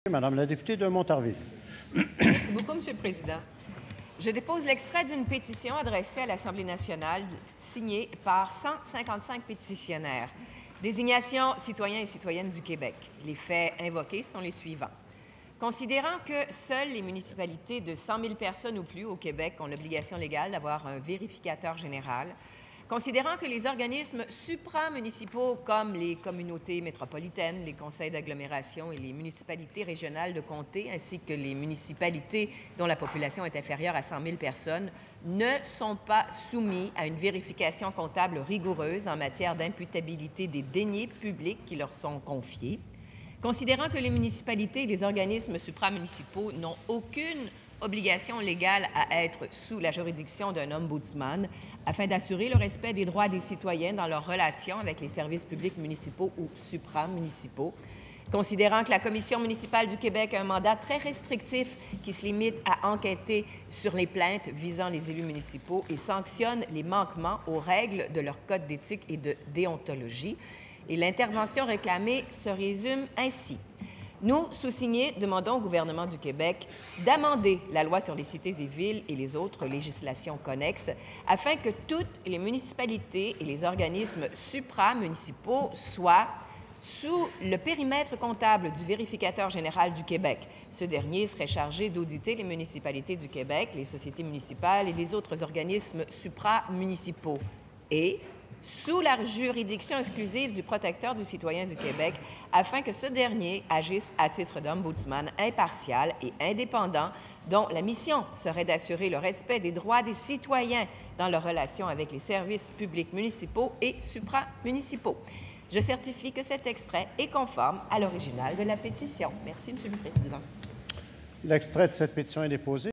Madame la députée de Montarville. Merci beaucoup, Monsieur le Président. Je dépose l'extrait d'une pétition adressée à l'Assemblée nationale signée par 155 pétitionnaires. Désignation citoyens et citoyennes du Québec. Les faits invoqués sont les suivants. Considérant que seules les municipalités de 100 000 personnes ou plus au Québec ont l'obligation légale d'avoir un vérificateur général, considérant que les organismes supramunicipaux comme les communautés métropolitaines, les conseils d'agglomération et les municipalités régionales de comté, ainsi que les municipalités dont la population est inférieure à 100 000 personnes, ne sont pas soumis à une vérification comptable rigoureuse en matière d'imputabilité des deniers publics qui leur sont confiés, considérant que les municipalités et les organismes supramunicipaux n'ont aucune obligation légale à être sous la juridiction d'un ombudsman afin d'assurer le respect des droits des citoyens dans leurs relations avec les services publics municipaux ou supramunicipaux, considérant que la Commission municipale du Québec a un mandat très restrictif qui se limite à enquêter sur les plaintes visant les élus municipaux et sanctionne les manquements aux règles de leur code d'éthique et de déontologie. Et l'intervention réclamée se résume ainsi. Nous, sous-signés, demandons au gouvernement du Québec d'amender la loi sur les cités et villes et les autres législations connexes afin que toutes les municipalités et les organismes supramunicipaux soient sous le périmètre comptable du vérificateur général du Québec. Ce dernier serait chargé d'auditer les municipalités du Québec, les sociétés municipales et les autres organismes supramunicipaux. Et sous la juridiction exclusive du protecteur du citoyen du Québec, afin que ce dernier agisse à titre d'ombudsman impartial et indépendant, dont la mission serait d'assurer le respect des droits des citoyens dans leurs relations avec les services publics municipaux et supramunicipaux. Je certifie que cet extrait est conforme à l'original de la pétition. Merci, Monsieur le Président. L'extrait de cette pétition est déposé.